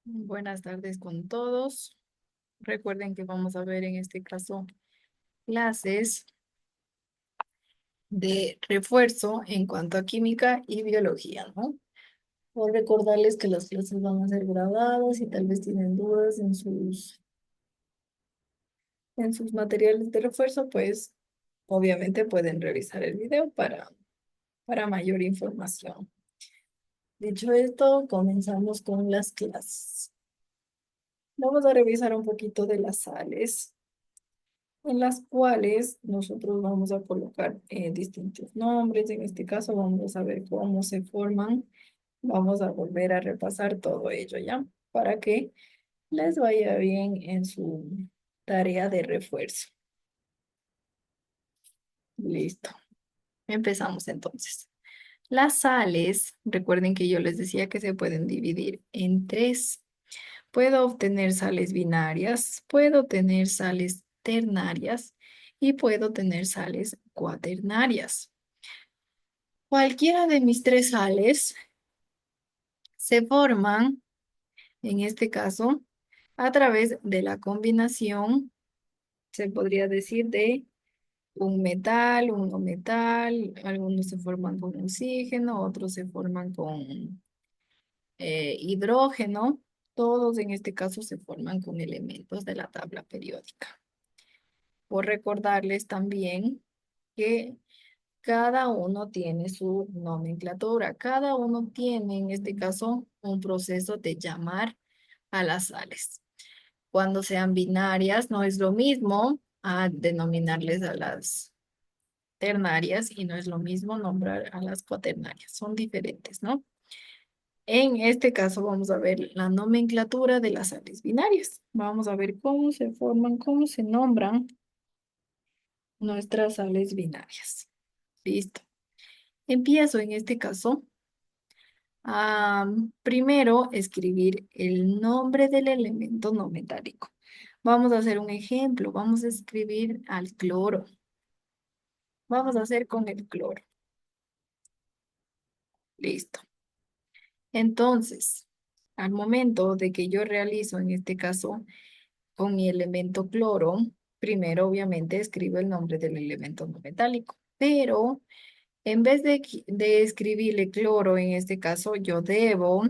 Buenas tardes con todos. Recuerden que vamos a ver en este caso clases de refuerzo en cuanto a química y biología, ¿no? Por recordarles que las clases van a ser grabadas y tal vez tienen dudas en sus materiales de refuerzo, pues obviamente pueden revisar el video para mayor información. Dicho esto, comenzamos con las clases. Vamos a revisar un poquito de las sales, en las cuales nosotros vamos a colocar distintos nombres. En este caso vamos a ver cómo se forman. Vamos a volver a repasar todo ello, ¿ya? Para que les vaya bien en su tarea de refuerzo. Listo. Empezamos entonces. Las sales, recuerden que yo les decía que se pueden dividir en tres. Puedo obtener sales binarias, puedo tener sales ternarias y puedo tener sales cuaternarias. Cualquiera de mis tres sales se forman, en este caso, a través de la combinación, se podría decir, de un metal, un no metal. Algunos se forman con oxígeno, otros se forman con hidrógeno. Todos en este caso se forman con elementos de la tabla periódica. Por recordarles también que cada uno tiene su nomenclatura. Cada uno tiene, en este caso, un proceso de llamar a las sales. Cuando sean binarias, no es lo mismo a denominarles a las ternarias y no es lo mismo nombrar a las cuaternarias. Son diferentes, ¿no? En este caso vamos a ver la nomenclatura de las sales binarias. Vamos a ver cómo se forman, cómo se nombran nuestras sales binarias. Listo. Empiezo en este caso a primero escribir el nombre del elemento no metálico. Vamos a hacer un ejemplo. Vamos a escribir al cloro. Vamos a hacer con el cloro. Listo. Entonces, al momento de que yo realizo, en este caso, con mi elemento cloro, primero obviamente escribo el nombre del elemento no metálico, pero en vez de escribirle cloro, en este caso, yo debo,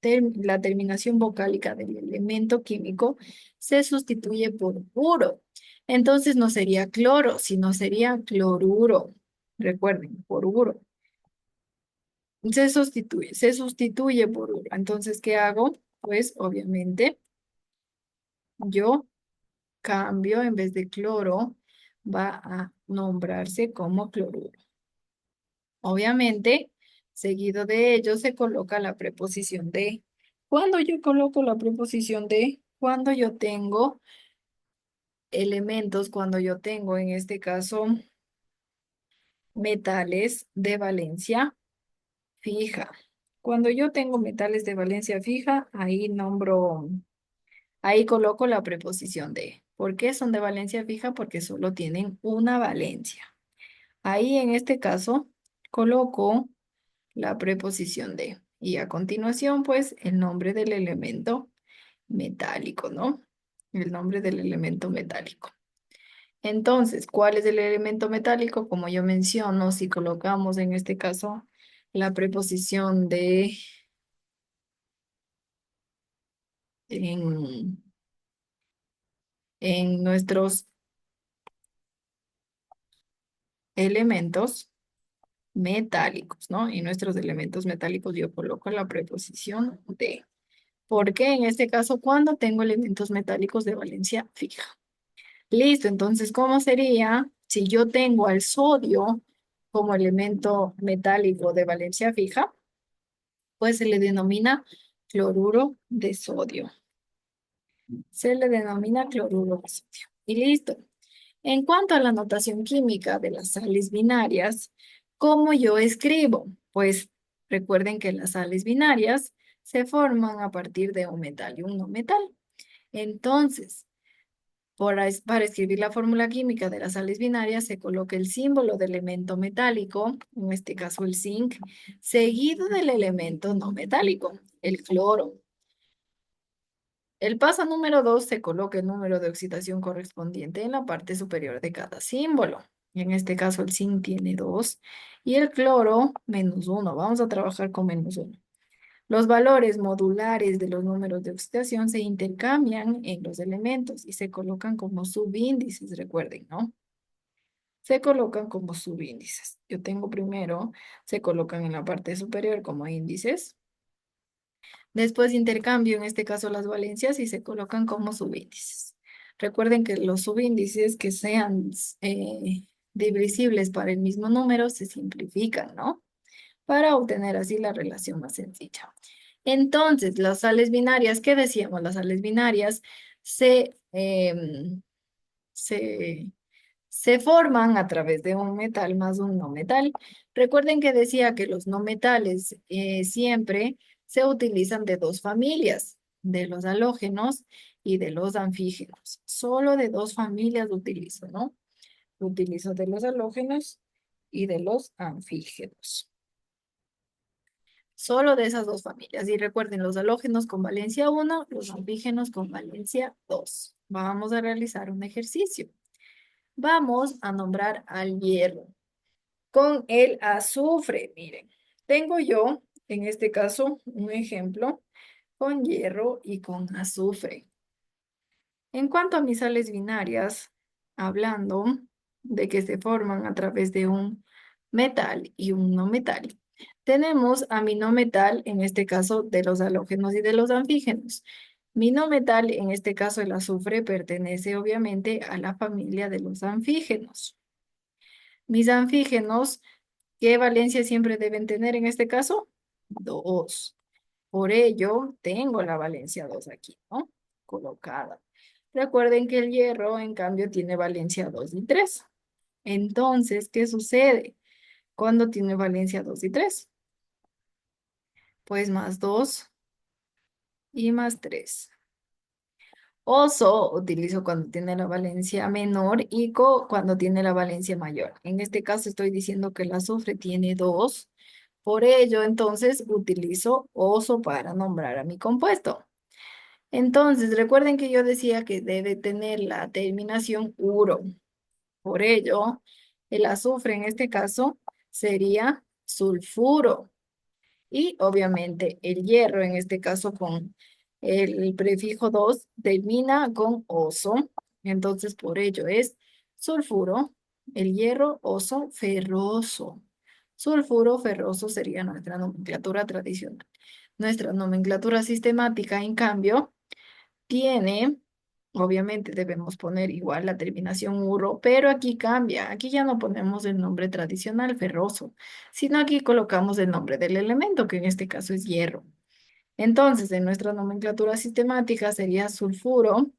la terminación vocálica del elemento químico se sustituye por uro. Entonces no sería cloro, sino sería cloruro. Recuerden, por uro. Se sustituye por uro. Entonces, ¿qué hago? Pues obviamente yo cambio, en vez de cloro, va a nombrarse como cloruro. Obviamente, seguido de ello se coloca la preposición de. Cuando yo coloco la preposición de, cuando yo tengo elementos, cuando yo tengo en este caso metales de valencia fija. Cuando yo tengo metales de valencia fija, ahí coloco la preposición de. ¿Por qué son de valencia fija? Porque solo tienen una valencia. Ahí en este caso coloco la preposición de. Y a continuación, pues, el nombre del elemento metálico, ¿no? El nombre del elemento metálico. Entonces, ¿cuál es el elemento metálico? Como yo menciono, si colocamos en este caso la preposición de en, en nuestros elementos metálicos, ¿no? En nuestros elementos metálicos yo coloco la preposición de. ¿Por qué? En este caso, cuando tengo elementos metálicos de valencia fija. Listo, entonces, ¿cómo sería si yo tengo al sodio como elemento metálico de valencia fija? Pues se le denomina cloruro de sodio. Se le denomina cloruro de sodio. Y listo. En cuanto a la notación química de las sales binarias, ¿cómo yo escribo? Pues recuerden que las sales binarias se forman a partir de un metal y un no metal. Entonces, para escribir la fórmula química de las sales binarias se coloca el símbolo del elemento metálico, en este caso el zinc, seguido del elemento no metálico, el cloro. El paso número 2 se coloca el número de oxidación correspondiente en la parte superior de cada símbolo. En este caso el zinc tiene 2 y el cloro -1. Vamos a trabajar con -1. Los valores modulares de los números de oxidación se intercambian en los elementos y se colocan como subíndices, recuerden, ¿no? Se colocan como subíndices. Yo tengo primero, se colocan en la parte superior como índices. Después intercambio, en este caso las valencias, y se colocan como subíndices. Recuerden que los subíndices que sean divisibles para el mismo número se simplifican, ¿no? Para obtener así la relación más sencilla. Entonces, las sales binarias, ¿qué decíamos? Las sales binarias se, se forman a través de un metal más un no metal. Recuerden que decía que los no metales siempre se utilizan de dos familias, de los halógenos y de los anfígenos. Solo de dos familias utilizo, ¿no? Utilizo de los halógenos y de los anfígenos. Solo de esas dos familias. Y recuerden, los halógenos con valencia 1, los anfígenos con valencia 2. Vamos a realizar un ejercicio. Vamos a nombrar al hierro con el azufre. Miren, tengo yo, en este caso, un ejemplo con hierro y con azufre. En cuanto a mis sales binarias, hablando de que se forman a través de un metal y un no metal, tenemos a mi no metal, en este caso, de los halógenos y de los anfígenos. Mi no metal, en este caso el azufre, pertenece obviamente a la familia de los anfígenos. Mis anfígenos, ¿qué valencia siempre deben tener en este caso? 2. Por ello, tengo la valencia 2 aquí, ¿no? Colocada. Recuerden que el hierro, en cambio, tiene valencia 2 y 3. Entonces, ¿qué sucede cuando tiene valencia 2 y 3? Pues más 2 y más 3. Oso utilizo cuando tiene la valencia menor y cuando tiene la valencia mayor. En este caso estoy diciendo que el azufre tiene 2. Por ello, entonces, utilizo oso para nombrar a mi compuesto. Entonces, recuerden que yo decía que debe tener la terminación uro. Por ello, el azufre en este caso sería sulfuro. Y obviamente el hierro, en este caso con el prefijo 2, termina con oso. Entonces, por ello es sulfuro, el hierro, oso, ferroso. Sulfuro, ferroso sería nuestra nomenclatura tradicional. Nuestra nomenclatura sistemática, en cambio, tiene, obviamente debemos poner igual la terminación uro, pero aquí cambia. Aquí ya no ponemos el nombre tradicional, ferroso, sino aquí colocamos el nombre del elemento, que en este caso es hierro. Entonces, en nuestra nomenclatura sistemática sería sulfuro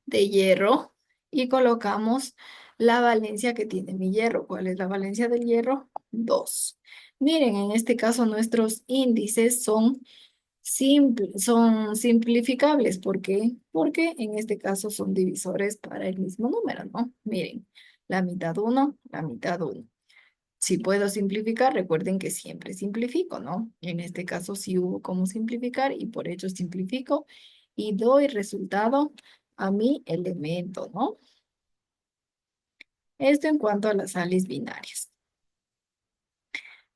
de hierro y colocamos la valencia que tiene mi hierro. ¿Cuál es la valencia del hierro? 2. Miren, en este caso nuestros índices son simplificables. ¿Por qué? Porque en este caso son divisores para el mismo número, ¿no? Miren, la mitad 1, la mitad 1. Si puedo simplificar, recuerden que siempre simplifico, ¿no? En este caso sí hubo cómo simplificar y por ello simplifico y doy resultado a mi elemento, ¿no? Esto en cuanto a las sales binarias.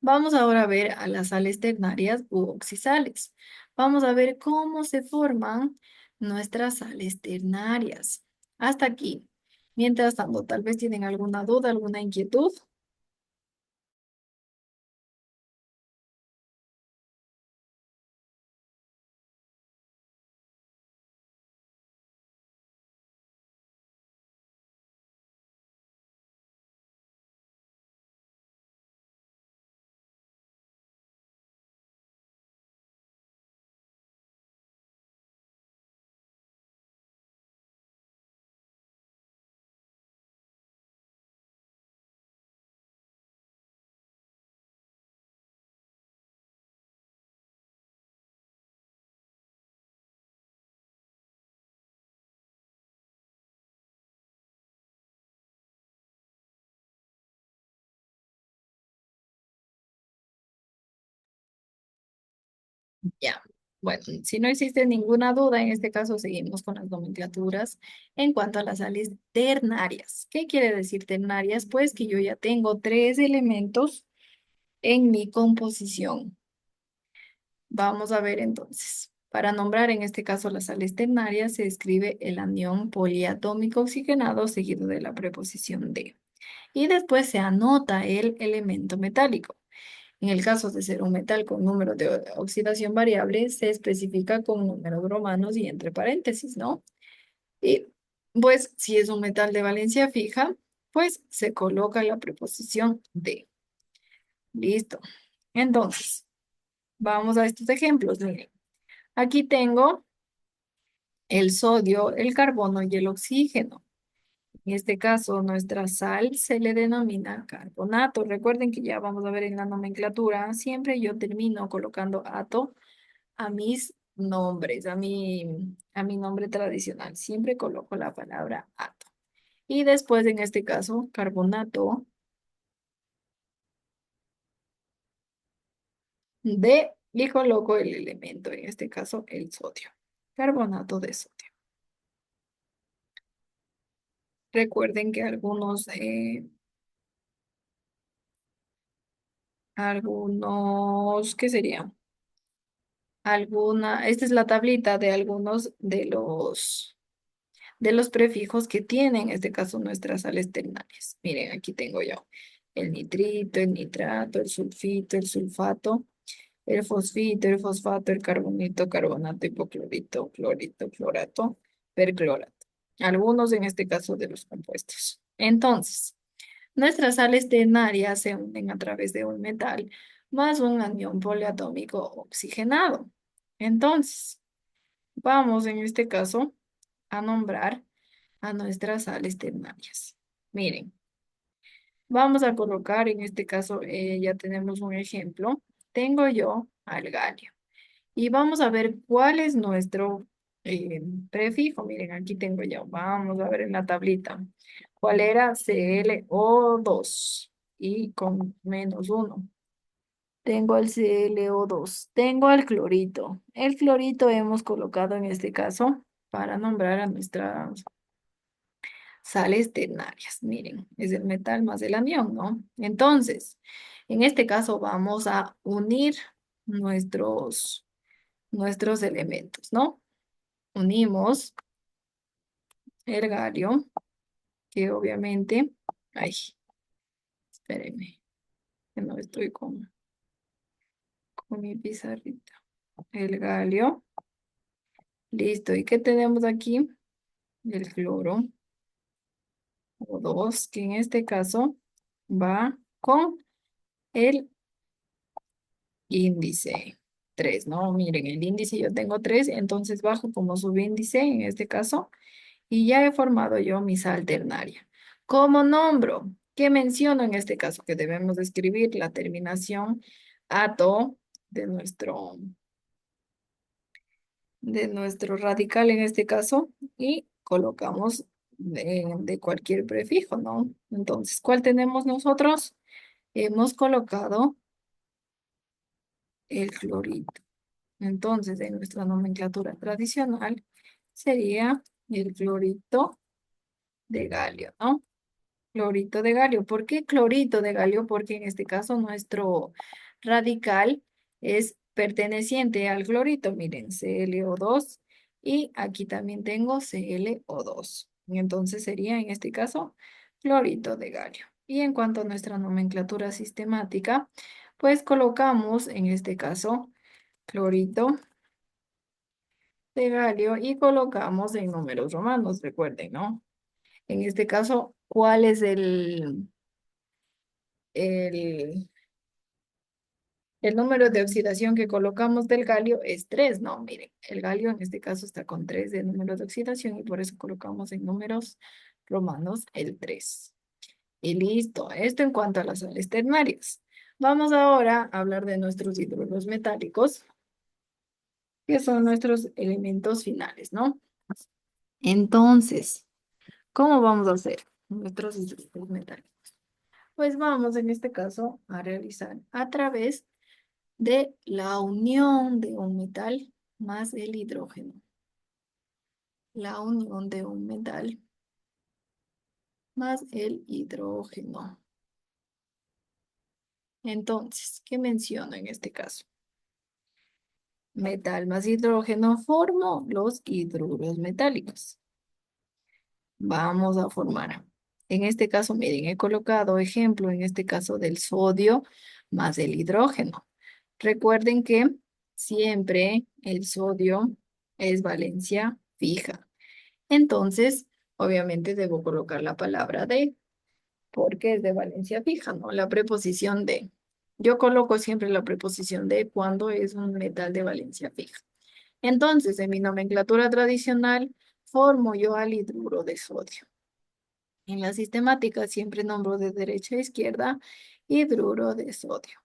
Vamos ahora a ver a las sales ternarias u oxisales. Vamos a ver cómo se forman nuestras sales ternarias. Hasta aquí. Mientras tanto, tal vez tienen alguna duda, alguna inquietud. Ya. Bueno, si no existe ninguna duda, en este caso seguimos con las nomenclaturas en cuanto a las sales ternarias. ¿Qué quiere decir ternarias? Pues que yo ya tengo tres elementos en mi composición. Vamos a ver entonces. Para nombrar en este caso las sales ternarias se escribe el anión poliatómico oxigenado seguido de la preposición de. Y después se anota el elemento metálico. En el caso de ser un metal con número de oxidación variable, se especifica con números romanos y entre paréntesis, ¿no? Y pues si es un metal de valencia fija, pues se coloca la preposición de. Listo. Entonces, vamos a estos ejemplos. Miren, aquí tengo el sodio, el carbono y el oxígeno. En este caso, nuestra sal se le denomina carbonato. Recuerden que ya vamos a ver en la nomenclatura, siempre yo termino colocando ato a mis nombres, a mi nombre tradicional. Siempre coloco la palabra ato. Y después, en este caso, carbonato de, y coloco el elemento, en este caso, el sodio. Carbonato de sodio. Recuerden que algunos, ¿qué sería? Esta es la tablita de algunos de los prefijos que tienen, en este caso, nuestras sales ternarias. Miren, aquí tengo yo el nitrito, el nitrato, el sulfito, el sulfato, el fosfito, el fosfato, el carbonito, carbonato, hipoclorito, clorito, clorato, perclorato. Algunos en este caso de los compuestos. Entonces, nuestras sales ternarias se unen a través de un metal más un anión poliatómico oxigenado. Entonces, vamos en este caso a nombrar a nuestras sales ternarias. Miren, vamos a colocar en este caso, ya tenemos un ejemplo. Tengo yo al galio. Y vamos a ver cuál es nuestro prefijo. Miren, aquí tengo yo. Vamos a ver en la tablita. ¿Cuál era? ClO2 y con -1. Tengo el ClO2. Tengo el clorito. El clorito hemos colocado en este caso para nombrar a nuestras sales ternarias. Miren, es el metal más el anión, ¿no? Entonces, en este caso vamos a unir nuestros elementos, ¿no? Unimos el galio, que obviamente, ay, espérenme, que no estoy con mi pizarrita. El galio, listo. ¿Y qué tenemos aquí? El cloro, o 2, que en este caso va con el índice 3, ¿no? Miren, el índice yo tengo 3, entonces bajo como subíndice en este caso y ya he formado yo mi sal ternaria. ¿Cómo nombro? ¿Qué menciono en este caso? Que debemos de escribir la terminación ato de nuestro radical en este caso y colocamos de cualquier prefijo, ¿no? Entonces, ¿cuál tenemos nosotros? Hemos colocado el clorito. Entonces, en nuestra nomenclatura tradicional sería el clorito de galio, ¿no? Clorito de galio. ¿Por qué clorito de galio? Porque en este caso nuestro radical es perteneciente al clorito. Miren, ClO2 y aquí también tengo ClO2. Entonces sería en este caso clorito de galio. Y en cuanto a nuestra nomenclatura sistemática, pues colocamos en este caso clorito de galio y colocamos en números romanos, recuerden, ¿no? En este caso, ¿cuál es el, el número de oxidación que colocamos del galio? Es 3, ¿no? Miren, el galio en este caso está con 3 de número de oxidación y por eso colocamos en números romanos el 3. Y listo, esto en cuanto a las sales ternarias. Vamos ahora a hablar de nuestros hidruros metálicos, que son nuestros elementos finales, ¿no? Entonces, ¿cómo vamos a hacer nuestros hidruros metálicos? Pues vamos en este caso a realizar a través de la unión de un metal más el hidrógeno. La unión de un metal más el hidrógeno. Entonces, ¿qué menciono en este caso? Metal más hidrógeno formo los hidruros metálicos. Vamos a formar. En este caso, miren, he colocado ejemplo, en este caso del sodio más el hidrógeno. Recuerden que siempre el sodio es valencia fija. Entonces, obviamente debo colocar la palabra de, porque es de valencia fija, ¿no? La preposición de. Yo coloco siempre la preposición de cuando es un metal de valencia fija. Entonces, en mi nomenclatura tradicional, formo yo al hidruro de sodio. En la sistemática siempre nombro de derecha a izquierda hidruro de sodio.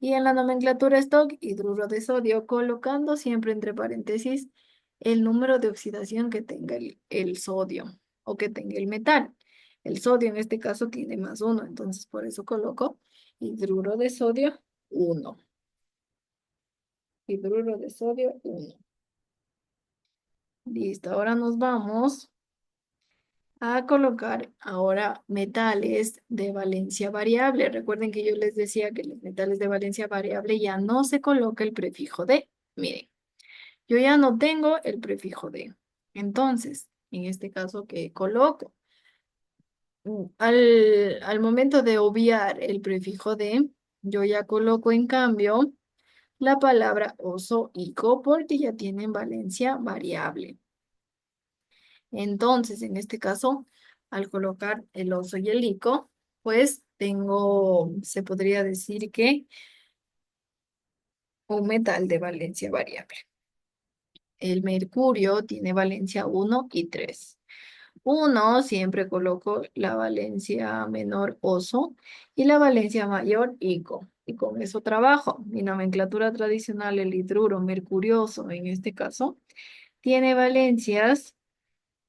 Y en la nomenclatura stock, hidruro de sodio, colocando siempre entre paréntesis el número de oxidación que tenga el sodio o que tenga el metal. El sodio en este caso tiene +1, entonces por eso coloco hidruro de sodio 1. Hidruro de sodio 1. Listo, ahora nos vamos a colocar ahora metales de valencia variable. Recuerden que yo les decía que los metales de valencia variable ya no se coloca el prefijo de. Miren, yo ya no tengo el prefijo de. Entonces, en este caso, ¿qué coloco? Al momento de obviar el prefijo de, yo ya coloco en cambio la palabra oso ico porque ya tienen valencia variable. Entonces, en este caso, al colocar el oso y el ico, pues tengo, se podría decir que un metal de valencia variable. El mercurio tiene valencia 1 y 3. 1 siempre coloco la valencia menor oso y la valencia mayor ico. Y con eso trabajo. Mi nomenclatura tradicional, el hidruro mercurioso, en este caso, tiene valencias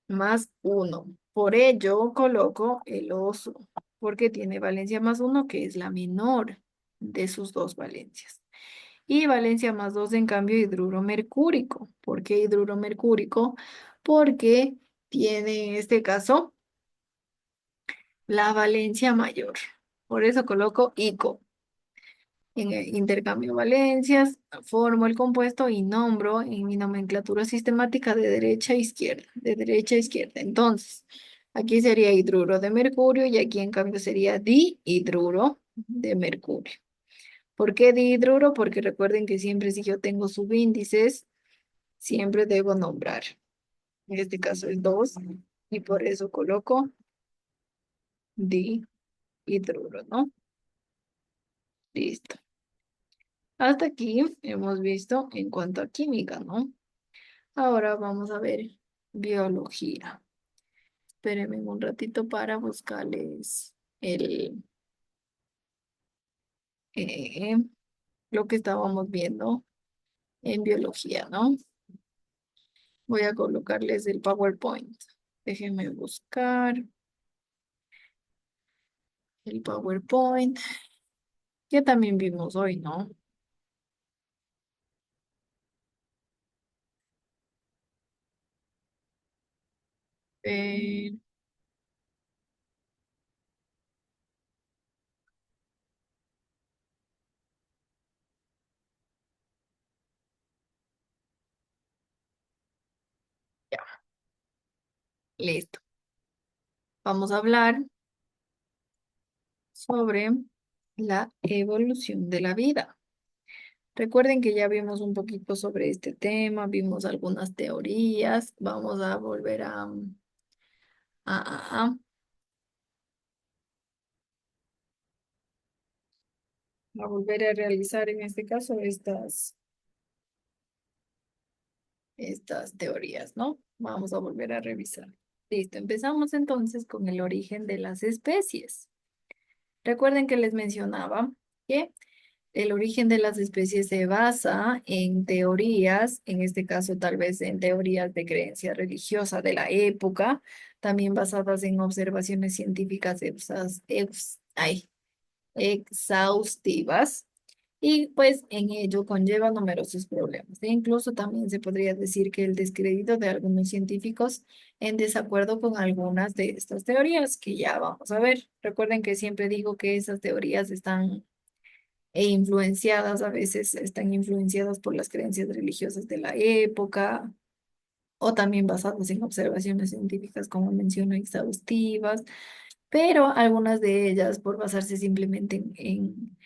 +1. Por ello coloco el oso, porque tiene valencia +1, que es la menor de sus dos valencias. Y valencia +2, en cambio, hidruro mercúrico. ¿Por qué hidruro mercúrico? Porque tiene, en este caso, la valencia mayor. Por eso coloco ico. En el intercambio valencias, formo el compuesto y nombro en mi nomenclatura sistemática de derecha a izquierda, de derecha a izquierda. Entonces, aquí sería hidruro de mercurio y aquí en cambio sería dihidruro de mercurio. ¿Por qué dihidruro? Porque recuerden que siempre si yo tengo subíndices, siempre debo nombrar. En este caso es 2 y por eso coloco dihidruro, ¿no? Listo. Hasta aquí hemos visto en cuanto a química, ¿no? Ahora vamos a ver biología. Espérenme un ratito para buscarles eh, lo que estábamos viendo en biología, ¿no? Voy a colocarles el PowerPoint. Déjenme buscar el PowerPoint, que también vimos hoy, ¿no? Eh, ya, listo. Vamos a hablar sobre la evolución de la vida. Recuerden que ya vimos un poquito sobre este tema, vimos algunas teorías. Vamos a volver a, a- a- a volver a realizar en este caso estas teorías, ¿no? Vamos a volver a revisar. Listo, empezamos entonces con el origen de las especies. Recuerden que les mencionaba que el origen de las especies se basa en teorías, en este caso tal vez en teorías de creencia religiosa de la época, también basadas en observaciones científicas exhaustivas y pues en ello conlleva numerosos problemas. E incluso también se podría decir que el descrédito de algunos científicos en desacuerdo con algunas de estas teorías que ya vamos a ver. Recuerden que siempre digo que esas teorías están influenciadas, a veces están influenciadas por las creencias religiosas de la época o también basadas en observaciones científicas, como menciono, exhaustivas, pero algunas de ellas, por basarse simplemente en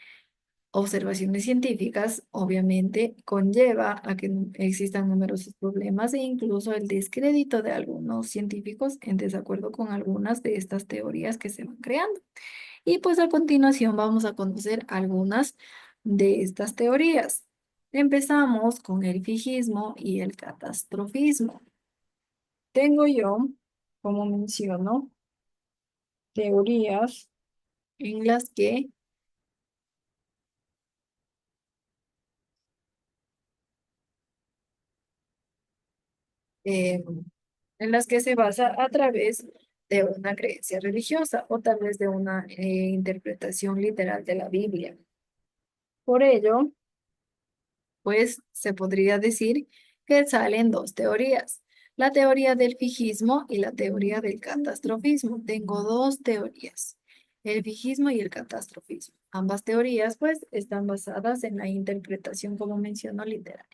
observaciones científicas, obviamente conlleva a que existan numerosos problemas e incluso el descrédito de algunos científicos en desacuerdo con algunas de estas teorías que se van creando. Y pues a continuación vamos a conocer algunas de estas teorías. Empezamos con el fijismo y el catastrofismo. Tengo yo, como menciono, teorías en las que eh, se basa a través de una creencia religiosa o tal vez de una interpretación literal de la Biblia. Por ello, pues se podría decir que salen dos teorías, la teoría del fijismo y la teoría del catastrofismo. Tengo dos teorías, el fijismo y el catastrofismo. Ambas teorías, pues, están basadas en la interpretación, como menciono, literal.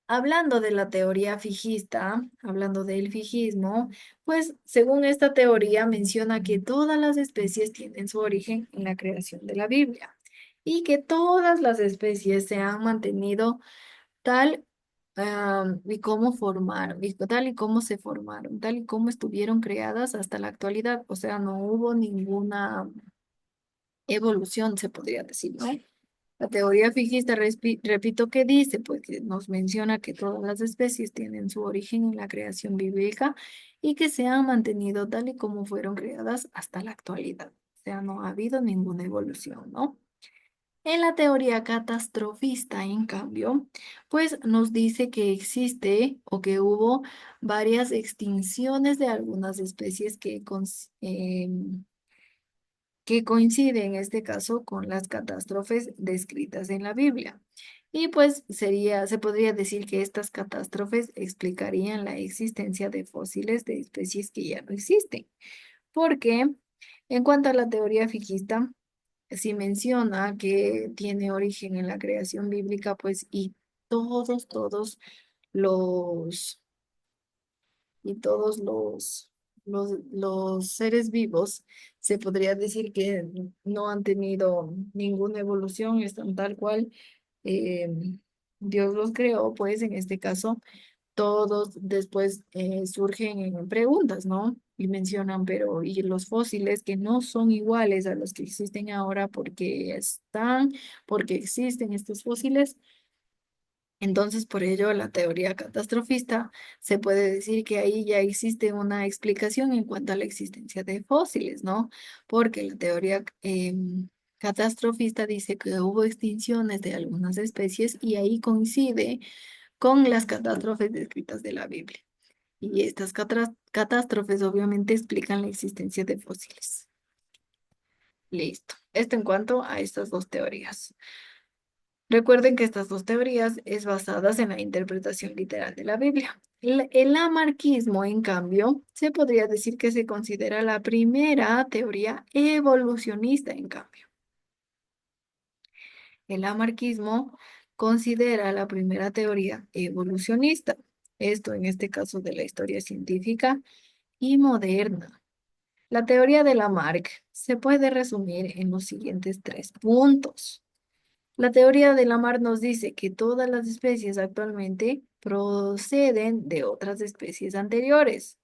Hablando de la teoría fijista, hablando del fijismo, pues según esta teoría menciona que todas las especies tienen su origen en la creación de la Biblia y que todas las especies se han mantenido tal y cómo formaron, y tal y cómo se formaron, tal y como estuvieron creadas hasta la actualidad. O sea, no hubo ninguna evolución, se podría decir, ¿no? La teoría fijista, repito, que dice, pues que nos menciona que todas las especies tienen su origen en la creación bíblica y que se han mantenido tal y como fueron creadas hasta la actualidad. O sea, no ha habido ninguna evolución, ¿no? En la teoría catastrofista, en cambio, pues nos dice que existe o que hubo varias extinciones de algunas especies que coincide en este caso con las catástrofes descritas en la Biblia. Y pues se podría decir que estas catástrofes explicarían la existencia de fósiles de especies que ya no existen. Porque en cuanto a la teoría fijista, si menciona que tiene origen en la creación bíblica, pues todos los todos los seres vivos, se podría decir que no han tenido ninguna evolución, están tal cual eh, Dios los creó, pues en este caso todos después surgen en preguntas, ¿no? Y mencionan, pero ¿y los fósiles que no son iguales a los que existen ahora porque existen estos fósiles? Entonces, por ello, la teoría catastrofista se puede decir que ahí ya existe una explicación en cuanto a la existencia de fósiles, ¿no? Porque la teoría catastrofista dice que hubo extinciones de algunas especies y ahí coincide con las catástrofes descritas de la Biblia. Y estas catástrofes obviamente explican la existencia de fósiles. Listo. Esto en cuanto a estas dos teorías. Recuerden que estas dos teorías es basadas en la interpretación literal de la Biblia. El lamarquismo, en cambio, se podría decir que se considera la primera teoría evolucionista, en cambio. El lamarquismo considera la primera teoría evolucionista, esto en este caso de la historia científica y moderna. La teoría de Lamarck se puede resumir en los siguientes tres puntos. La teoría de Lamarck nos dice que todas las especies actualmente proceden de otras especies anteriores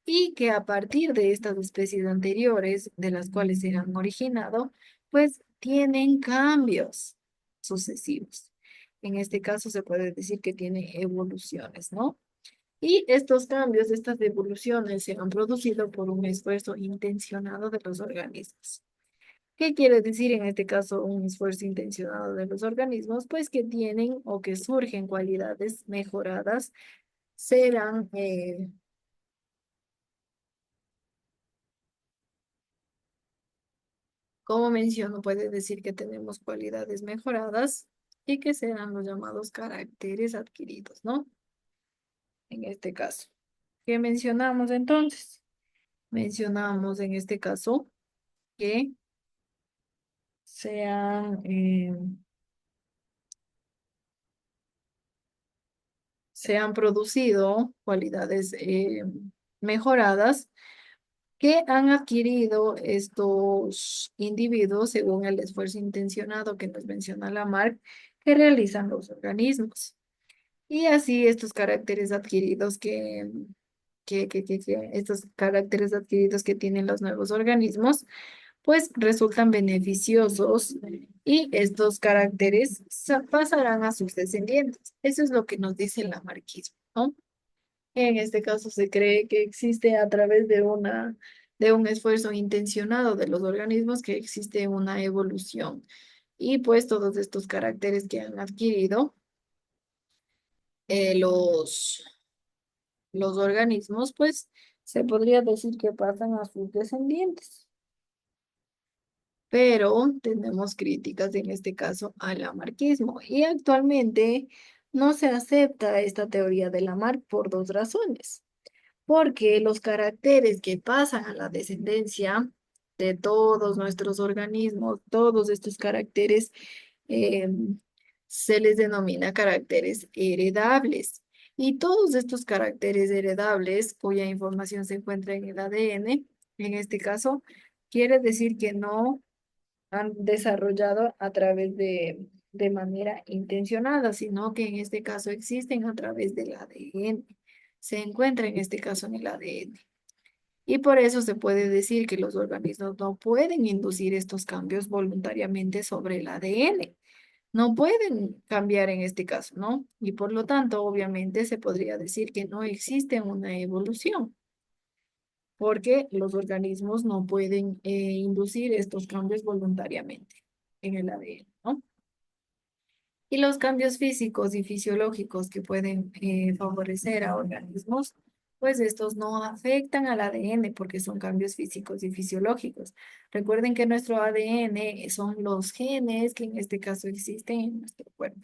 y que a partir de estas especies anteriores, de las cuales se han originado, pues tienen cambios sucesivos. En este caso se puede decir que tiene evoluciones, ¿no? Y estos cambios, estas evoluciones se han producido por un esfuerzo intencionado de los organismos. ¿Qué quiere decir en este caso un esfuerzo intencionado de los organismos? Pues que tienen o que surgen cualidades mejoradas, serán Como menciono, puede decir que tenemos cualidades mejoradas y que serán los llamados caracteres adquiridos, ¿no? En este caso. ¿Qué mencionamos entonces? Mencionamos en este caso que sean, se han producido cualidades mejoradas que han adquirido estos individuos según el esfuerzo intencionado que nos menciona Lamarck que realizan los organismos. Y así estos caracteres adquiridos que estos caracteres adquiridos que tienen los nuevos organismos, pues resultan beneficiosos y estos caracteres pasarán a sus descendientes. Eso es lo que nos dice el lamarquismo, ¿no? En este caso se cree que existe a través de un esfuerzo intencionado de los organismos que existe una evolución. Y pues todos estos caracteres que han adquirido eh, los, los organismos, pues se podría decir que pasan a sus descendientes. Pero tenemos críticas en este caso al lamarquismo y actualmente no se acepta esta teoría de Lamarck por dos razones. Porque los caracteres que pasan a la descendencia de todos nuestros organismos, todos estos caracteres, eh, se les denomina caracteres heredables. Y todos estos caracteres heredables, cuya información se encuentra en el ADN, en este caso, quiere decir que no han desarrollado a través de manera intencionada, sino que en este caso existen a través del ADN. Se encuentra en este caso en el ADN. Y por eso se puede decir que los organismos no pueden inducir estos cambios voluntariamente sobre el ADN. No pueden cambiar en este caso, ¿no? Y por lo tanto, obviamente, se podría decir que no existe una evolución porque los organismos no pueden inducir estos cambios voluntariamente en el ADN, ¿no? Y los cambios físicos y fisiológicos que pueden favorecer a organismos, pues estos no afectan al ADN porque son cambios físicos y fisiológicos. Recuerden que nuestro ADN son los genes que en este caso existen en nuestro cuerpo.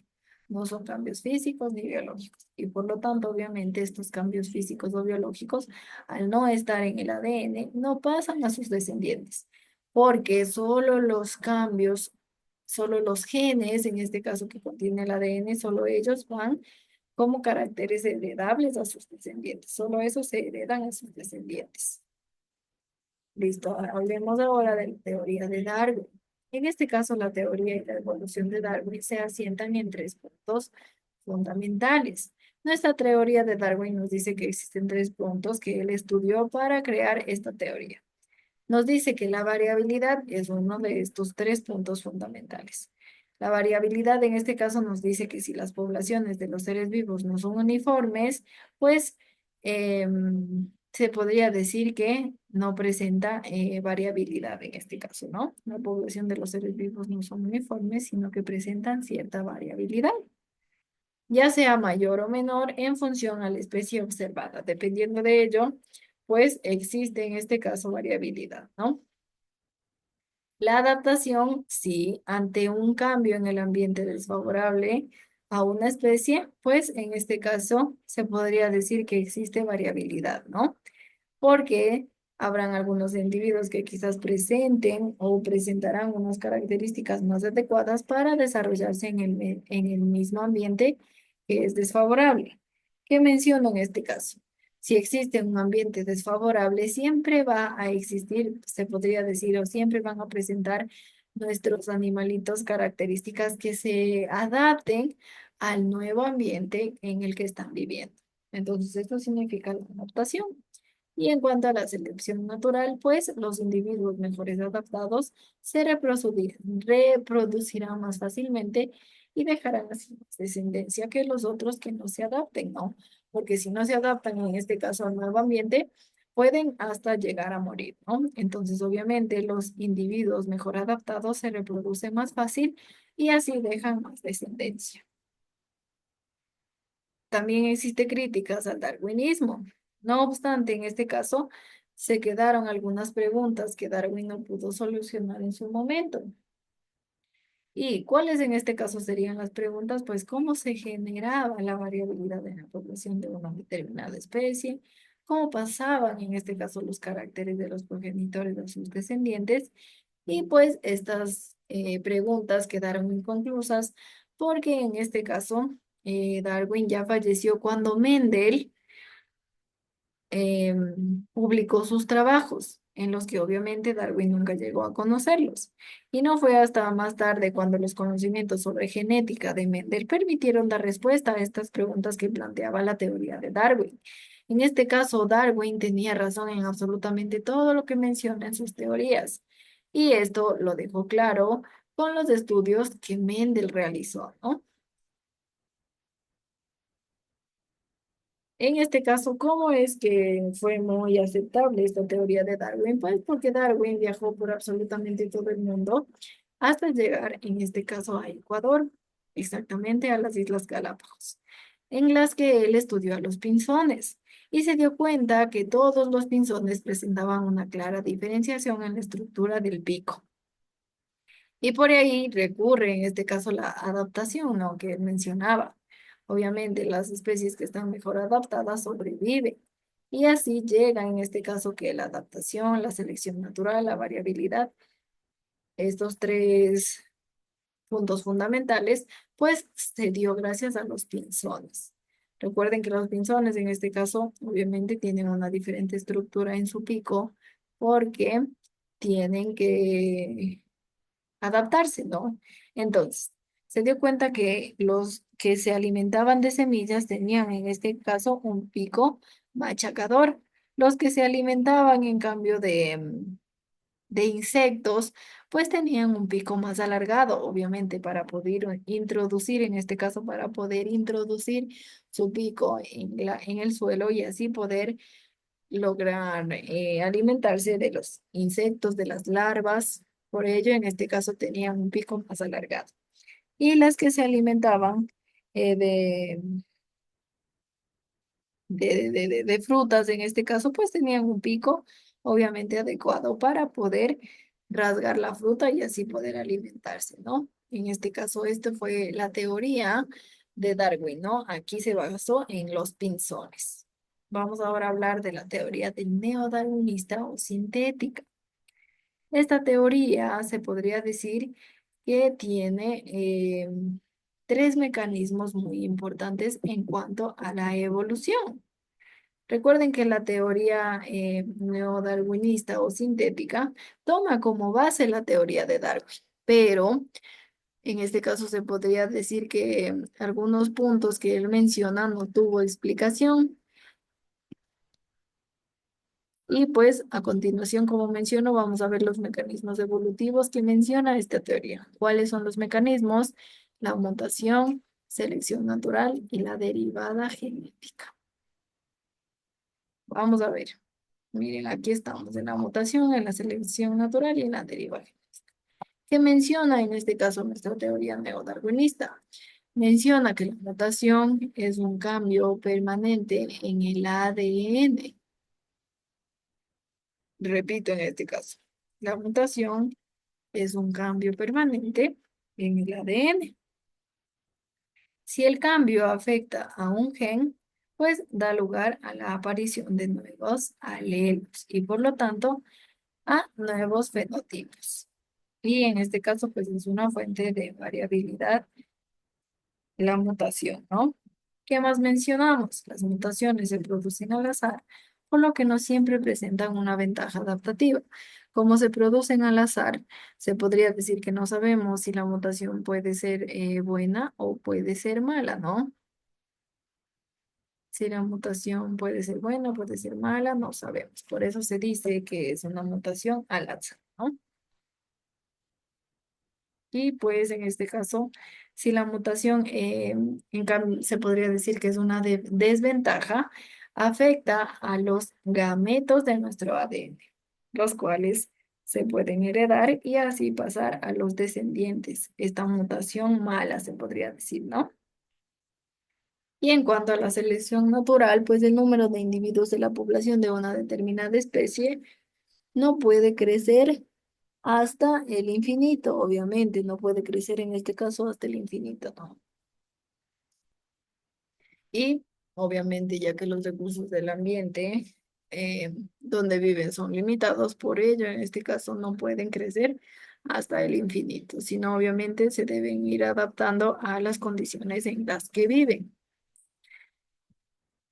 No son cambios físicos ni biológicos. Y por lo tanto, obviamente, estos cambios físicos o biológicos, al no estar en el ADN, no pasan a sus descendientes, porque solo los genes, en este caso que contiene el ADN, solo ellos van como caracteres heredables a sus descendientes. Solo esos se heredan a sus descendientes. Listo, hablemos ahora de la teoría de Darwin. En este caso, la teoría y la evolución de Darwin se asientan en tres puntos fundamentales. Nuestra teoría de Darwin nos dice que existen tres puntos que él estudió para crear esta teoría. Nos dice que la variabilidad es uno de estos tres puntos fundamentales. La variabilidad en este caso nos dice que si las poblaciones de los seres vivos no son uniformes, pues se podría decir que no presenta variabilidad en este caso, ¿no? La población de los seres vivos no son uniformes, sino que presentan cierta variabilidad, ya sea mayor o menor en función a la especie observada. Dependiendo de ello, pues existe en este caso variabilidad, ¿no? La adaptación, sí, ante un cambio en el ambiente desfavorable a una especie, pues en este caso se podría decir que existe variabilidad, ¿no? Porque habrán algunos individuos que quizás presenten o presentarán unas características más adecuadas para desarrollarse en el mismo ambiente que es desfavorable. ¿Qué menciono en este caso? Si existe un ambiente desfavorable, siempre va a existir, se podría decir, o siempre van a presentar nuestros animalitos características que se adapten al nuevo ambiente en el que están viviendo. Entonces, esto significa la adaptación. Y en cuanto a la selección natural, pues los individuos mejores adaptados se reproducirán más fácilmente y dejarán así más descendencia que los otros que no se adapten, ¿no? Porque si no se adaptan, en este caso al nuevo ambiente, pueden hasta llegar a morir, ¿no? Entonces, obviamente, los individuos mejor adaptados se reproducen más fácil y así dejan más descendencia. También existe críticas al darwinismo. No obstante, en este caso, se quedaron algunas preguntas que Darwin no pudo solucionar en su momento. ¿Y cuáles en este caso serían las preguntas? Pues cómo se generaba la variabilidad en la población de una determinada especie, cómo pasaban en este caso los caracteres de los progenitores a sus descendientes, y pues estas preguntas quedaron inconclusas porque en este caso Darwin ya falleció cuando Mendel publicó sus trabajos, en los que obviamente Darwin nunca llegó a conocerlos. Y no fue hasta más tarde cuando los conocimientos sobre genética de Mendel permitieron dar respuesta a estas preguntas que planteaba la teoría de Darwin. En este caso, Darwin tenía razón en absolutamente todo lo que menciona en sus teorías. Y esto lo dejó claro con los estudios que Mendel realizó, ¿no? En este caso, ¿cómo es que fue muy aceptable esta teoría de Darwin? Pues porque Darwin viajó por absolutamente todo el mundo hasta llegar, en este caso, a Ecuador, exactamente a las Islas Galápagos, en las que él estudió a los pinzones y se dio cuenta que todos los pinzones presentaban una clara diferenciación en la estructura del pico. Y por ahí recurre en este caso la adaptación, ¿no? Que él mencionaba. Obviamente las especies que están mejor adaptadas sobreviven. Y así llega en este caso que la adaptación, la selección natural, la variabilidad, estos tres puntos fundamentales, pues se dio gracias a los pinzones. Recuerden que los pinzones en este caso obviamente tienen una diferente estructura en su pico porque tienen que adaptarse, ¿no? Entonces, se dio cuenta que los que se alimentaban de semillas tenían en este caso un pico machacador. Los que se alimentaban en cambio de insectos, pues tenían un pico más alargado, obviamente, para poder introducir, en este caso, para poder introducir su pico en el suelo y así poder lograr alimentarse de los insectos, de las larvas. Por ello, en este caso, tenían un pico más alargado. Y las que se alimentaban de, de frutas, en este caso, pues tenían un pico obviamente adecuado para poder rasgar la fruta y así poder alimentarse, ¿no? En este caso, esta fue la teoría de Darwin, ¿no? Aquí se basó en los pinzones. Vamos ahora a hablar de la teoría del neodarwinista o sintética. Esta teoría se podría decir que tiene tres mecanismos muy importantes en cuanto a la evolución. Recuerden que la teoría neodarwinista o sintética toma como base la teoría de Darwin, pero en este caso se podría decir que algunos puntos que él menciona no tuvo explicación. Y pues a continuación, como menciono, vamos a ver los mecanismos evolutivos que menciona esta teoría. ¿Cuáles son los mecanismos? La mutación, selección natural y la derivada genética. Vamos a ver. Miren, aquí estamos en la mutación, en la selección natural y en la derivada genética. ¿Qué menciona en este caso nuestra teoría neodarwinista? Menciona que la mutación es un cambio permanente en el ADN. Repito en este caso, la mutación es un cambio permanente en el ADN. Si el cambio afecta a un gen, pues da lugar a la aparición de nuevos alelos y por lo tanto a nuevos fenotipos. Y en este caso, pues es una fuente de variabilidad la mutación, ¿no? ¿Qué más mencionamos? Las mutaciones se producen al azar, por lo que no siempre presentan una ventaja adaptativa. Como se producen al azar, se podría decir que no sabemos si la mutación puede ser buena o puede ser mala, ¿no? Si la mutación puede ser buena o puede ser mala, no sabemos. Por eso se dice que es una mutación al azar, ¿no? Y pues en este caso, si la mutación, en cambio, se podría decir que es una desventaja, afecta a los gametos de nuestro ADN, los cuales se pueden heredar y así pasar a los descendientes. Esta mutación mala se podría decir, ¿no? Y en cuanto a la selección natural, pues el número de individuos de la población de una determinada especie no puede crecer hasta el infinito, obviamente, no puede crecer en este caso hasta el infinito, ¿no? Y obviamente, ya que los recursos del ambiente donde viven son limitados, por ello, en este caso, no pueden crecer hasta el infinito, sino obviamente se deben ir adaptando a las condiciones en las que viven.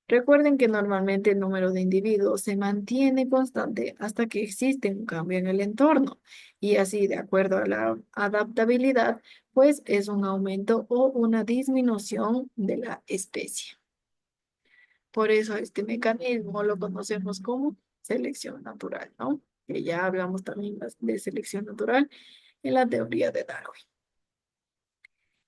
Recuerden que normalmente el número de individuos se mantiene constante hasta que existe un cambio en el entorno y así, de acuerdo a la adaptabilidad, pues es un aumento o una disminución de la especie. Por eso este mecanismo lo conocemos como selección natural, ¿no? Que ya hablamos también de selección natural en la teoría de Darwin.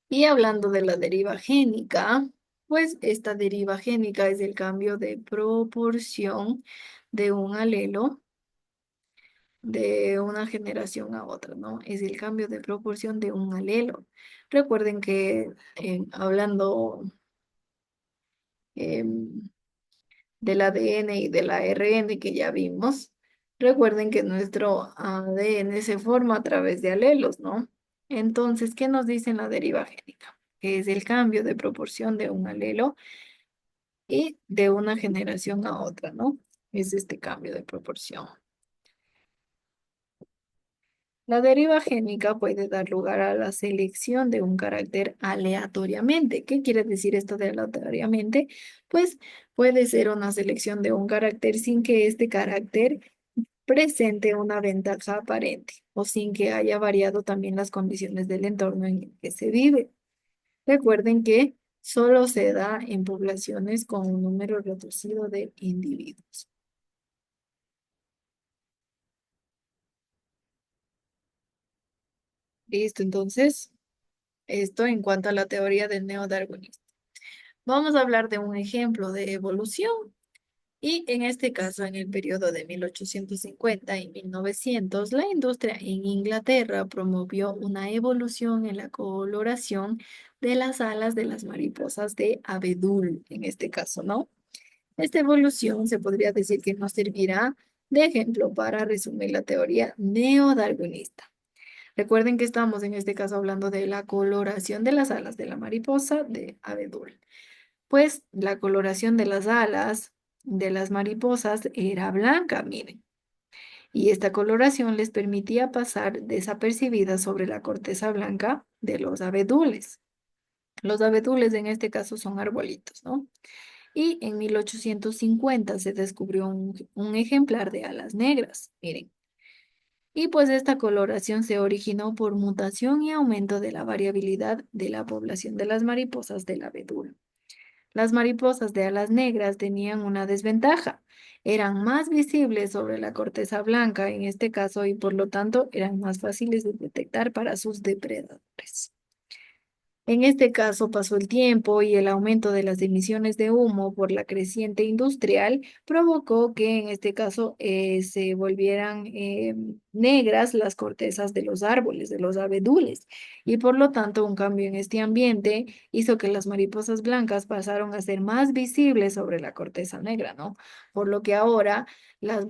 Y hablando de la deriva génica, pues esta deriva génica es el cambio de proporción de un alelo de una generación a otra, ¿no? Es el cambio de proporción de un alelo. Recuerden que hablando em, del ADN y del ARN que ya vimos, recuerden que nuestro ADN se forma a través de alelos, ¿no? Entonces, ¿qué nos dice en la deriva génica? Que es el cambio de proporción de un alelo y de una generación a otra, ¿no? Es este cambio de proporción. La deriva génica puede dar lugar a la selección de un carácter aleatoriamente. ¿Qué quiere decir esto de aleatoriamente? Pues puede ser una selección de un carácter sin que este carácter presente una ventaja aparente o sin que haya variado también las condiciones del entorno en el que se vive. Recuerden que solo se da en poblaciones con un número reducido de individuos. Listo, entonces, esto en cuanto a la teoría del neodarwinismo. Vamos a hablar de un ejemplo de evolución y en este caso en el periodo de 1850 y 1900 la industria en Inglaterra promovió una evolución en la coloración de las alas de las mariposas de abedul, en este caso, ¿no? Esta evolución se podría decir que nos servirá de ejemplo para resumir la teoría neodarwinista. Recuerden que estamos en este caso hablando de la coloración de las alas de la mariposa de abedul. Pues la coloración de las alas de las mariposas era blanca, miren, y esta coloración les permitía pasar desapercibidas sobre la corteza blanca de los abedules. Los abedules en este caso son arbolitos, ¿no? Y en 1850 se descubrió un ejemplar de alas negras, miren. Y pues esta coloración se originó por mutación y aumento de la variabilidad de la población de las mariposas del abedul. Las mariposas de alas negras tenían una desventaja. Eran más visibles sobre la corteza blanca en este caso y por lo tanto eran más fáciles de detectar para sus depredadores. En este caso pasó el tiempo y el aumento de las emisiones de humo por la creciente industrial provocó que en este caso se volvieran negras las cortezas de los árboles, de los abedules, y por lo tanto un cambio en este ambiente hizo que las mariposas blancas pasaron a ser más visibles sobre la corteza negra, ¿no? Por lo que ahora las